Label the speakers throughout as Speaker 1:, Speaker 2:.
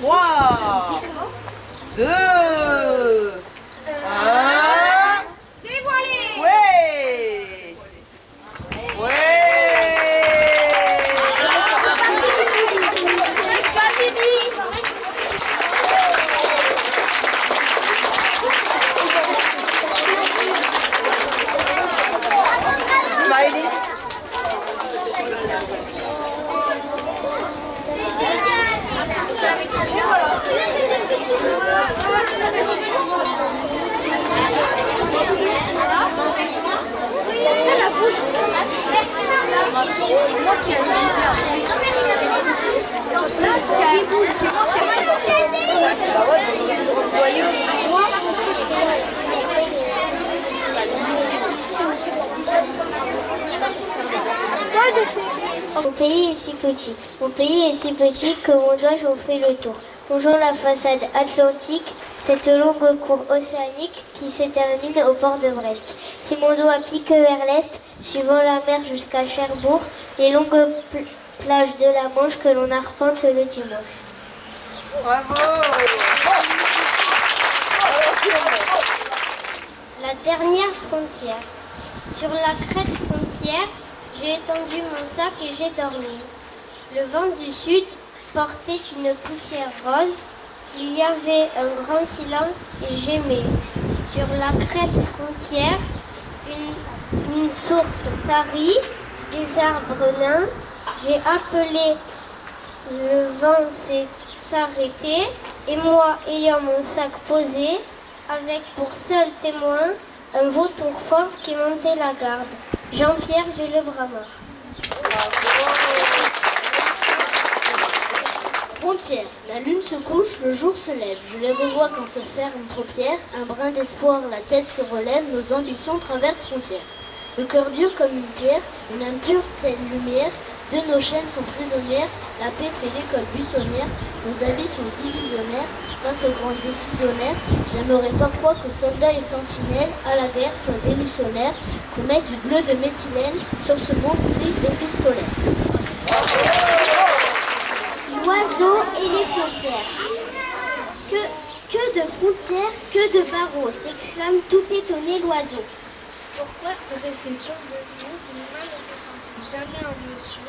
Speaker 1: 3, 2, 1.
Speaker 2: Dévoilé.
Speaker 1: Ouais. Ouais. Smiley.
Speaker 3: Mon pays est si petit, que mon doigt j'en fais le tour. Longeant la façade atlantique, cette longue cour océanique qui se termine au port de Brest. Si mon doigt pique vers l'est, suivant la mer jusqu'à Cherbourg, les longues plages de la Manche que l'on arpente le dimanche.
Speaker 1: Bravo.
Speaker 3: La dernière frontière. Sur la crête frontière, j'ai étendu mon sac et j'ai dormi. Le vent du sud portait une poussière rose. Il y avait un grand silence et j'aimais. Sur la crête frontière, une source tarie, des arbres nains. J'ai appelé, le vent s'est arrêté et moi, ayant mon sac posé, avec pour seul témoin un vautour fauve qui montait la garde. Jean-Pierre Villebramard.
Speaker 4: Frontière. La lune se couche, le jour se lève. Je les revois quand se ferment une paupière. Un brin d'espoir, la tête se relève. Nos ambitions traversent frontières. Le cœur dur comme une pierre, une âme dure telle lumière. De nos chaînes sont prisonnières. La paix fait l'école buissonnière. Nos avis sont divisionnaires. Face aux grands décisionnaires, j'aimerais parfois que soldats et sentinelles à la guerre soient démissionnaires, qu'on mette du bleu de méthylène sur ce monde gris épistolaire.
Speaker 3: L'oiseau et les frontières. Que de frontières, que de barreaux, s'exclame tout étonné l'oiseau.
Speaker 4: Pourquoi dresser tant de murs, l'humain ne se sent-il jamais en lieu sûr?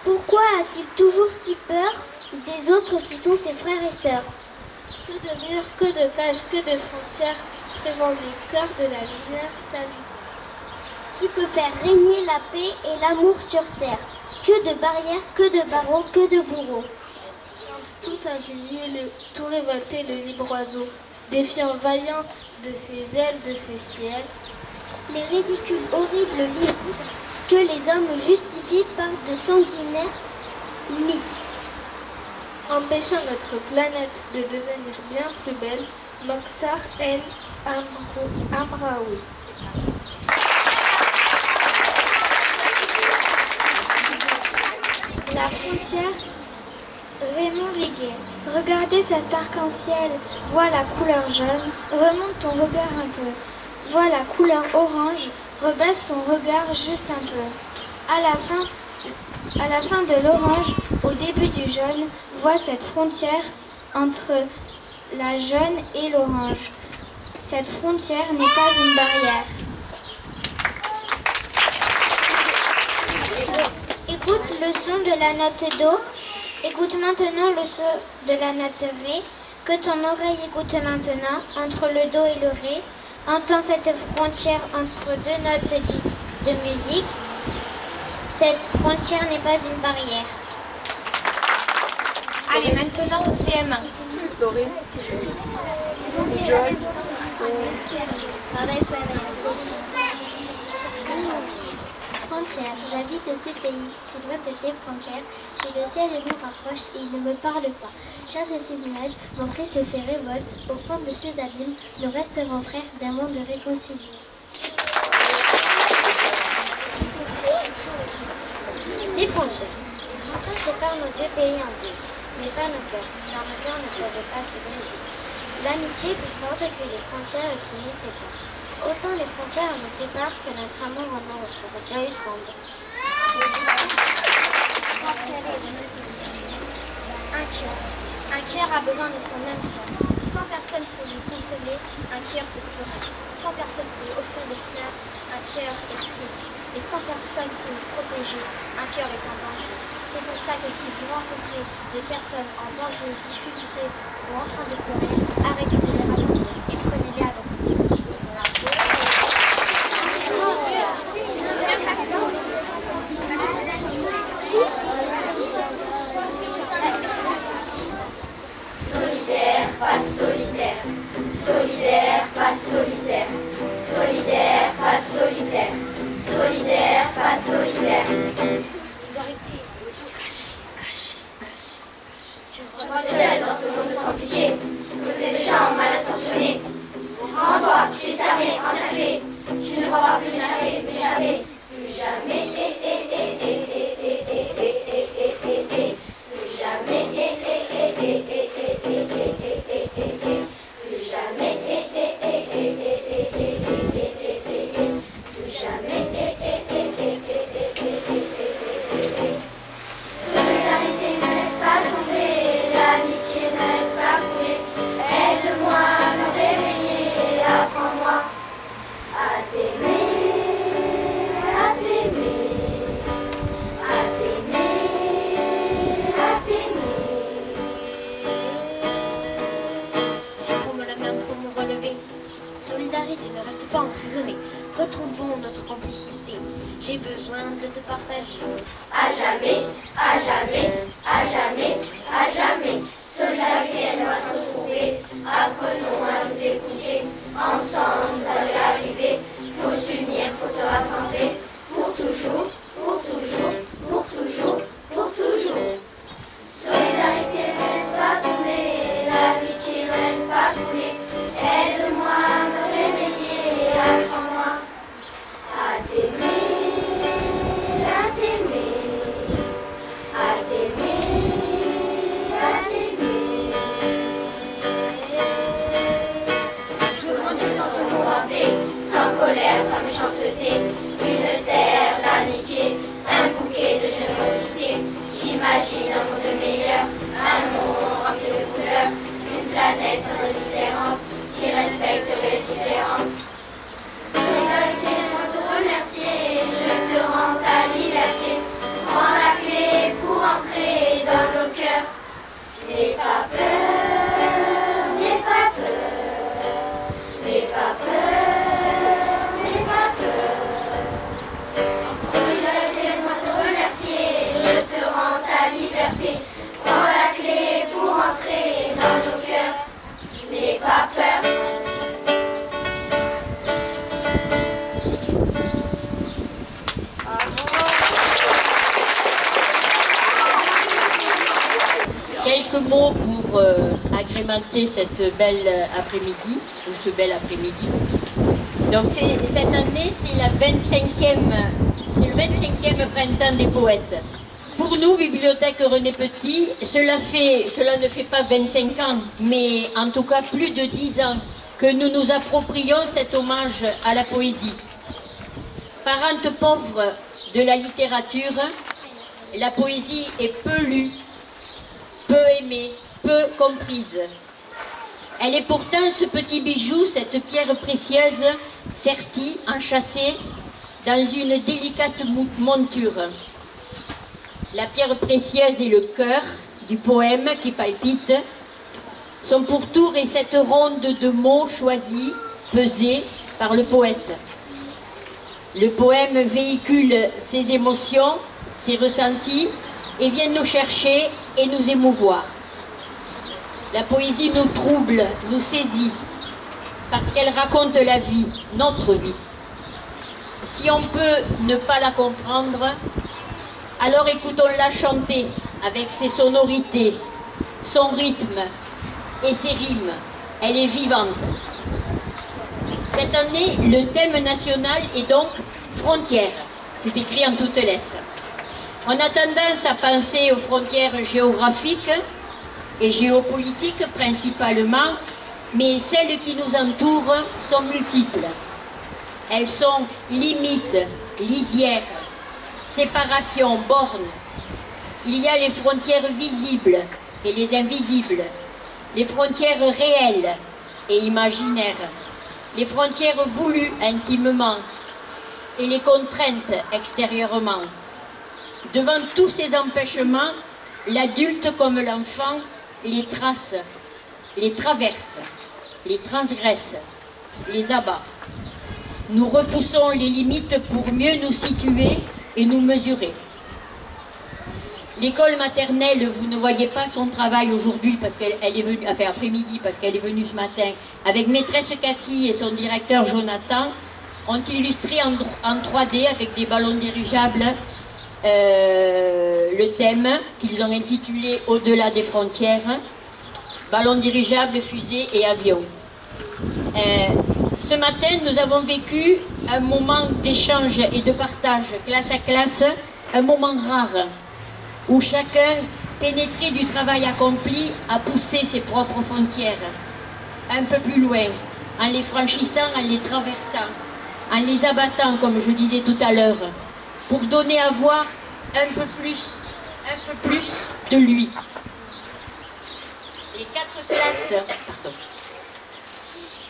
Speaker 3: Pourquoi a-t-il toujours si peur des autres qui sont ses frères et sœurs?
Speaker 4: Que de murs, que de cages, que de frontières prévent les cœurs de la lumière salutaire.
Speaker 3: Qui peut faire régner la paix et l'amour sur terre? Que de barrières, que de barreaux, que de bourreaux.
Speaker 4: Chante tout indigné, tout révolté le libre oiseau, défiant vaillant de ses ailes, de ses ciels.
Speaker 3: Les ridicules horribles livres que les hommes justifient par de sanguinaires mythes.
Speaker 4: Empêchant notre planète de devenir bien plus belle, Mokhtar El Amraoui.
Speaker 3: La frontière, Raymond Viguet. Regardez cet arc-en-ciel, vois la couleur jaune, remonte ton regard un peu. Vois la couleur orange, rebaisse ton regard juste un peu. À la fin de l'orange, au début du jaune, vois cette frontière entre la jaune et l'orange. Cette frontière n'est pas une barrière. Écoute le son de la note Do. Écoute maintenant le son de la note Ré. Que ton oreille écoute maintenant entre le Do et le Ré. Entends cette frontière entre deux notes de musique. Cette frontière n'est pas une barrière.
Speaker 2: Allez, maintenant au CM1.
Speaker 3: Frontières, j'habite ce pays, c'est loin de tes frontières. Si le ciel nous rapproche, il ne me parle pas. Chasse ces nuages, mon cri se fait révolte. Au fond de ces abîmes, nous resterons frères d'un monde réconcilié.
Speaker 4: Les frontières.
Speaker 3: Les frontières séparent nos deux pays en deux, mais pas nos cœurs, car nos cœurs ne peuvent pas se briser. L'amitié est plus forte que les frontières qui nous séparent. Autant les frontières nous séparent que notre amour en nous retrouve. Joy Combe. a besoin de son âme sœur. Sans personne pour lui consoler, un cœur peut pleurer. Sans personne pour lui offrir des fleurs, un cœur est triste. Et sans personne pour lui protéger, un cœur est en danger. C'est pour ça que si vous rencontrez des personnes en danger, difficulté ou en train de pleurer, arrêtez de les ramasser et prenez-les avec vous.
Speaker 5: Solidaire, pas solitaire. Solidaire, pas solitaire. Solidaire, pas solitaire. Solidaire, pas solitaire.
Speaker 3: Solidarité, il faut cacher.
Speaker 5: Seul dans ce monde sans pitié, côté des gens mal intentionnés. Rends-toi, tu es cerné, encerclé. Tu ne pourras plus m'échapper. Plus jamais, plus jamais, plus jamais, plus jamais. Solidarité ne laisse pas tomber, l'amitié ne laisse pas couler. Aide-moi à me réveiller, apprends-moi à t'aimer, à t'aimer, à t'aimer, à t'aimer.
Speaker 3: Prends-moi la main pour me relever. Solidarité, ne reste pas emprisonné. Retrouvons notre complicité. J'ai besoin de te partager.
Speaker 5: À jamais, à jamais, à jamais, à jamais. Solidarité, elle doit se retrouver. Apprenons à nous écouter. Ensemble, nous allons y arriver. Faut s'unir, faut se rassembler. Pour toujours, pour toujours, pour toujours, pour toujours. Solidarité, ne laisse pas tomber. L'amitié ne laisse pas couler. Aide-moi à me réveiller. Apprends-moi à t'aimer, à t'aimer, à t'aimer, à t'aimer. Je veux grandir dans ce monde en paix, sans colère, sans méchanceté. Une terre d'amitié, un bouquet de générosité. J'imagine un monde meilleur, un monde rempli de couleurs. Une planète sans indifférence, qui respecte les différences. Solidarité, laisse-moi te remercier, je te rends ta liberté. Prends la clé pour entrer dans nos cœurs. N'aie pas peur, n'aie pas peur, n'aie pas peur, n'aie pas peur. Solidarité, laisse-moi te remercier, je te rends ta liberté. Prends la clé pour entrer dans nos cœurs. N'aie pas peur.
Speaker 6: Quelques mots pour agrémenter cette belle après-midi, ou ce bel après-midi. Donc cette année, c'est le 25e printemps des poètes. Pour nous, Bibliothèque René Petit, cela ne fait pas 25 ans, mais en tout cas plus de 10 ans que nous nous approprions cet hommage à la poésie. Parente pauvre de la littérature, la poésie est peu lue, peu aimée, peu comprise. Elle est pourtant ce petit bijou, cette pierre précieuse, sertie, enchâssée dans une délicate monture. La pierre précieuse et le cœur du poème qui palpite. Son pourtour est cette ronde de mots choisis, pesés par le poète. Le poème véhicule ses émotions, ses ressentis, et vient nous chercher et nous émouvoir. La poésie nous trouble, nous saisit, parce qu'elle raconte la vie, notre vie. Si on peut ne pas la comprendre, alors écoutons-la chanter avec ses sonorités, son rythme et ses rimes. Elle est vivante. Cette année, le thème national est donc frontières. C'est écrit en toutes lettres. On a tendance à penser aux frontières géographiques et géopolitiques principalement, mais celles qui nous entourent sont multiples. Elles sont limites, lisières, séparations, bornes. Il y a les frontières visibles et les invisibles, les frontières réelles et imaginaires, les frontières voulues intimement et les contraintes extérieurement. Devant tous ces empêchements, l'adulte comme l'enfant les trace, les traverse, les transgresse, les abat. Nous repoussons les limites pour mieux nous situer et nous mesurer. L'école maternelle, vous ne voyez pas son travail aujourd'hui parce qu'elle est venue, enfin après-midi parce qu'elle est venue ce matin, avec maîtresse Cathy et son directeur Jonathan, ont illustré en 3D avec des ballons dirigeables le thème qu'ils ont intitulé Au-delà des frontières, ballons dirigeables, fusées et avions. Ce matin, nous avons vécu un moment d'échange et de partage classe à classe, un moment rare, où chacun, pénétré du travail accompli, a poussé ses propres frontières, un peu plus loin, en les franchissant, en les traversant, en les abattant, comme je disais tout à l'heure, pour donner à voir un peu plus de lui.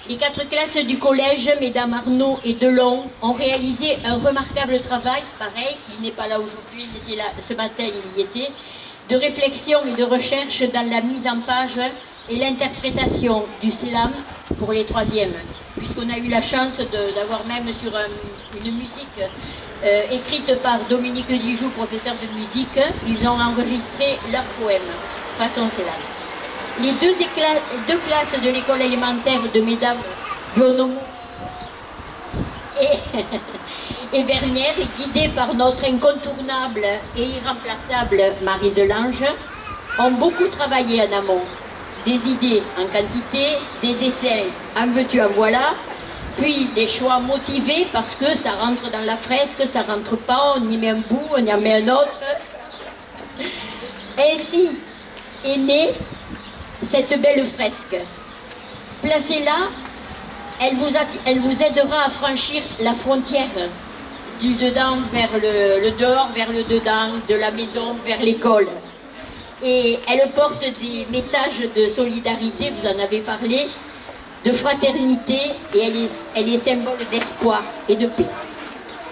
Speaker 6: Les quatre classes du collège, mesdames Arnaud et Delon, ont réalisé un remarquable travail, pareil, il n'est pas là aujourd'hui, il était là ce matin, il y était, de réflexion et de recherche dans la mise en page et l'interprétation du slam pour les troisièmes, puisqu'on a eu la chance d'avoir même sur une musique écrite par Dominique Dijoux, professeur de musique, ils ont enregistré leur poème, façon slam. Les deux classes de l'école élémentaire de mesdames Bonomo et Vernière, guidées par notre incontournable et irremplaçable Maryse Lange, ont beaucoup travaillé en amont. Des idées en quantité, des dessins en veux-tu en voilà, puis des choix motivés parce que ça rentre dans la fresque, ça rentre pas, on y met un bout, on y en met un autre. Ainsi est née cette belle fresque. Placée là, elle vous aidera à franchir la frontière du dedans vers le dehors, vers le dedans, de la maison vers l'école. Et elle porte des messages de solidarité, vous en avez parlé, de fraternité, et elle est symbole d'espoir et de paix.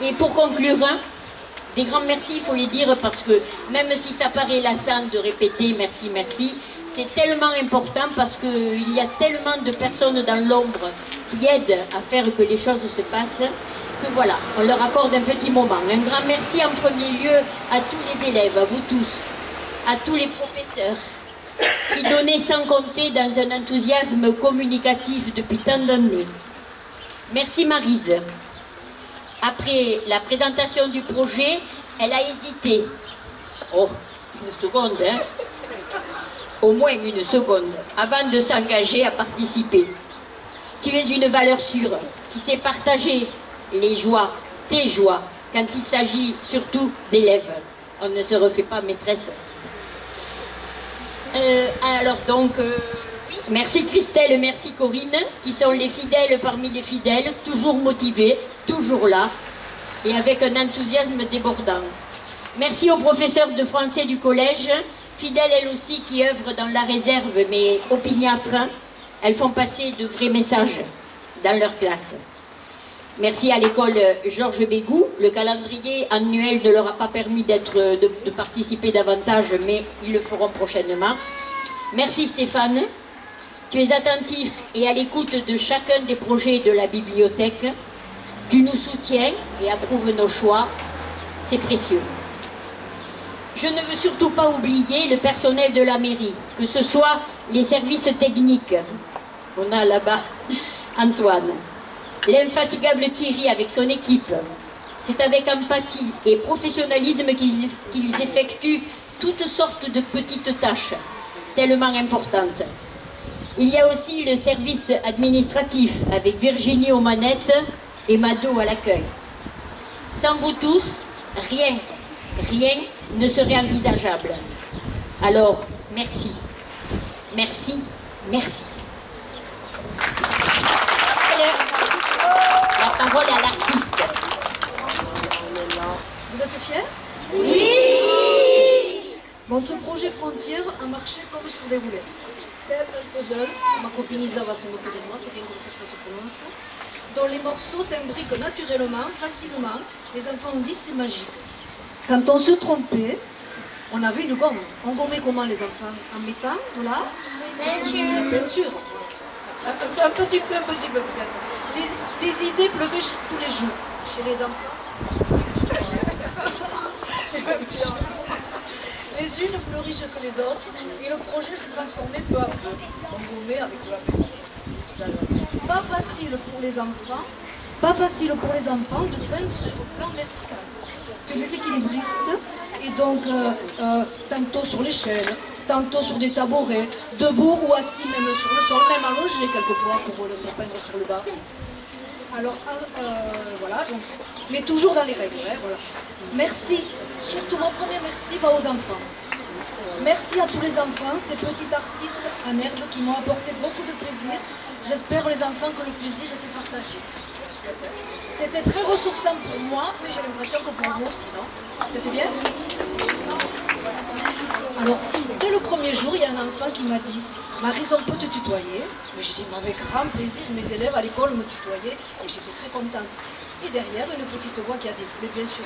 Speaker 6: Et pour conclure, des grands merci, il faut les dire, parce que même si ça paraît lassant de répéter merci, merci, c'est tellement important parce qu'il y a tellement de personnes dans l'ombre qui aident à faire que les choses se passent, que voilà, on leur accorde un petit moment. Un grand merci en premier lieu à tous les élèves, à vous tous, à tous les professeurs, qui donnaient sans compter dans un enthousiasme communicatif depuis tant d'années. Merci Maryse. Après la présentation du projet, elle a hésité. Oh, une seconde, hein. Au moins une seconde, avant de s'engager à participer. Tu es une valeur sûre, qui sait partager les joies, tes joies, quand il s'agit surtout d'élèves. On ne se refait pas maîtresse. Alors donc, oui. Merci Christelle, merci Corinne, qui sont les fidèles parmi les fidèles, toujours motivés, toujours là, et avec un enthousiasme débordant. Merci aux professeurs de français du collège, fidèles elles aussi, qui œuvrent dans la réserve, mais opiniâtres. Elles font passer de vrais messages dans leur classe. Merci à l'école Georges Bégou. Le calendrier annuel ne leur a pas permis de participer davantage, mais ils le feront prochainement. Merci Stéphane. Tu es attentif et à l'écoute de chacun des projets de la bibliothèque. Tu nous soutiens et approuves nos choix. C'est précieux. Je ne veux surtout pas oublier le personnel de la mairie, que ce soit les services techniques. On a là-bas Antoine. L'infatigable Thierry avec son équipe. C'est avec empathie et professionnalisme qu'ils effectuent toutes sortes de petites tâches, tellement importantes. Il y a aussi le service administratif, avec Virginie aux manettes et Mado à l'accueil. Sans vous tous, rien ne serait envisageable. Alors, merci. Merci, merci. La parole à l'artiste.
Speaker 7: Vous êtes fiers?
Speaker 5: Oui!
Speaker 7: Bon, ce projet Frontières a marché comme sur des roulettes. tel un puzzle. Ma copine Isa va se moquer de moi, c'est bien comme ça que ça se prononce. Dont les morceaux s'imbriquent naturellement, facilement. Les enfants ont dit c'est magique. Quand on se trompait, on avait une gomme. On gommait comment les enfants? En mettant de la peinture. Un petit peu peut-être. Les idées pleuvaient tous les jours. Chez les enfants. Les unes plus riches que les autres, et le projet se transformait peu à peu. On gommait avec de la peinture. Pas facile pour les enfants de peindre sur le plan vertical. Tu es des équilibristes, et donc tantôt sur l'échelle, tantôt sur des tabourets, debout ou assis même sur le sol, même allongé quelquefois pour peindre sur le bas. Alors voilà, donc, mais toujours dans les règles. Hein, voilà. Merci, surtout mon premier merci va aux enfants. Merci à tous les enfants, ces petits artistes en herbe qui m'ont apporté beaucoup de plaisir. J'espère les enfants que le plaisir était partagé. C'était très ressourçant pour moi, mais j'ai l'impression que pour vous aussi, non? C'était bien? Alors, dès le premier jour, il y a un enfant qui m'a dit « Maryse, on peut te tutoyer ?» Mais j'ai dit « avec grand plaisir, mes élèves à l'école me tutoyaient et j'étais très contente. » Et derrière, une petite voix qui a dit « Mais bien sûr,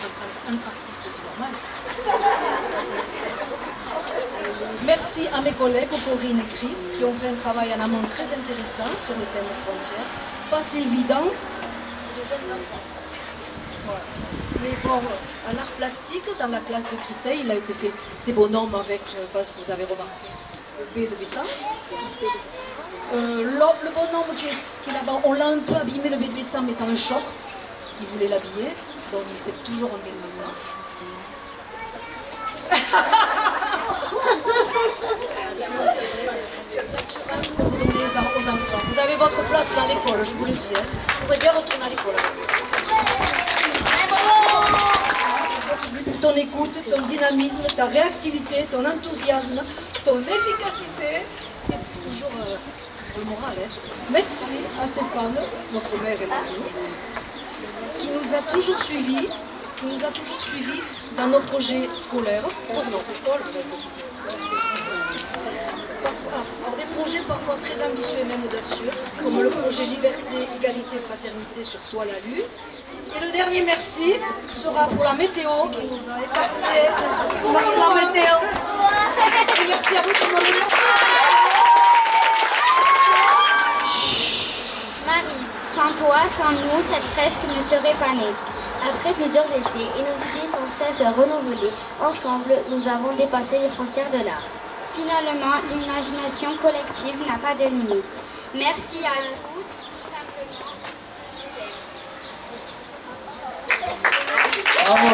Speaker 7: entre artistes, c'est normal. » Merci à mes collègues, Corinne et Chris, qui ont fait un travail en amont très intéressant sur le thème frontières. Pas si évident de jeunes enfants. Voilà. Mais bon, en art plastique, dans la classe de Christelle, il a été fait ces bonhommes avec, je ne sais pas si vous avez remarqué, le B de Bessin. Le bonhomme qui est là-bas, on l'a un peu abîmé, le B de Bessin, mettant un short. Il voulait l'habiller, donc c'est toujours un B de Bessin. L'assurance que vous donnez aux enfants. Vous avez votre place dans l'école, je vous le dis. Hein. Je voudrais bien retourner à l'école. Ton écoute, ton dynamisme, ta réactivité, ton enthousiasme, ton efficacité, et puis toujours le moral. Hein. Merci à Stéphane, notre mère et mamie, qui nous a toujours suivis, dans nos projets scolaires, pour notre école. Alors des projets parfois très ambitieux et même audacieux, comme le projet Liberté, Égalité, Fraternité sur Toile à Lu. Et le dernier merci sera pour la météo qui nous a épargné. Merci la météo. Et merci à vous tout le monde.
Speaker 8: Maryse, sans toi, sans nous, cette fresque ne serait pas née. Après plusieurs essais et nos idées sans cesse renouvelées, ensemble, nous avons dépassé les frontières de l'art. Finalement, l'imagination collective n'a pas de limite. Merci à tous, tout simplement.
Speaker 9: Bravo.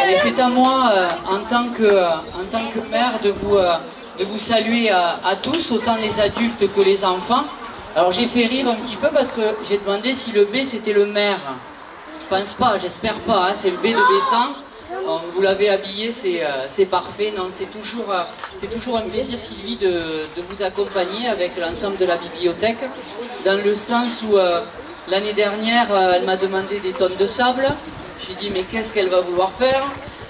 Speaker 9: Et c'est à moi, en tant que maire, de vous saluer à tous, autant les adultes que les enfants. Alors j'ai fait rire un petit peu parce que j'ai demandé si le B c'était le maire. Je pense pas, j'espère pas, hein, c'est le B de Bessin. Vous l'avez habillé, c'est parfait. Non, c'est toujours un plaisir, Sylvie, de vous accompagner avec l'ensemble de la bibliothèque, dans le sens où l'année dernière, elle m'a demandé des tonnes de sable. J'ai dit, mais qu'est-ce qu'elle va vouloir faire?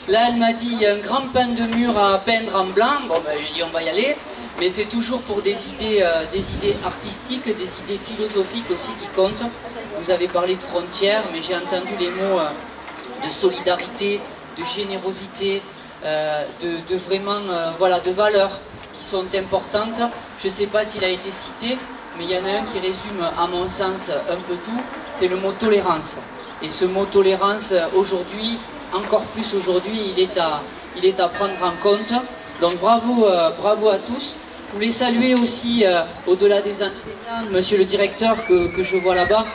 Speaker 9: Là, elle m'a dit, il y a un grand pan de mur à peindre en blanc. Bon, ben, j'ai dit, on va y aller. Mais c'est toujours pour des idées artistiques, des idées philosophiques aussi qui comptent. Vous avez parlé de frontières, mais j'ai entendu les mots de solidarité, de générosité, de vraiment, voilà, de valeurs qui sont importantes. Je ne sais pas s'il a été cité, mais il y en a un qui résume, à mon sens, un peu tout. C'est le mot tolérance. Et ce mot tolérance, aujourd'hui, encore plus aujourd'hui, il est à prendre en compte. Donc bravo à tous. Je voulais saluer aussi, au-delà des enseignants, monsieur le directeur que je vois là-bas,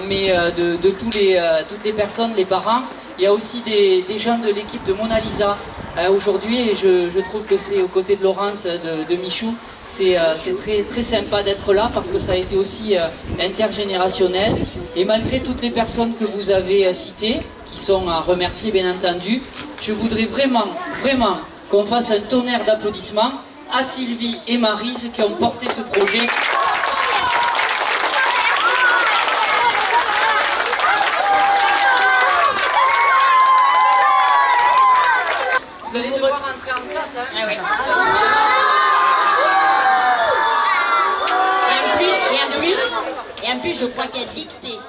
Speaker 9: mais de toutes les personnes, les parents. Il y a aussi des gens de l'équipe de Mona Lisa aujourd'hui, et je trouve que c'est aux côtés de Laurence, de Michou. C'est très, très sympa d'être là parce que ça a été aussi intergénérationnel. Et malgré toutes les personnes que vous avez citées, qui sont à remercier bien entendu, je voudrais vraiment qu'on fasse un tonnerre d'applaudissements à Sylvie et Maryse qui ont porté ce projet.
Speaker 6: Ah ouais. Et en plus, je crois qu'elle dictait.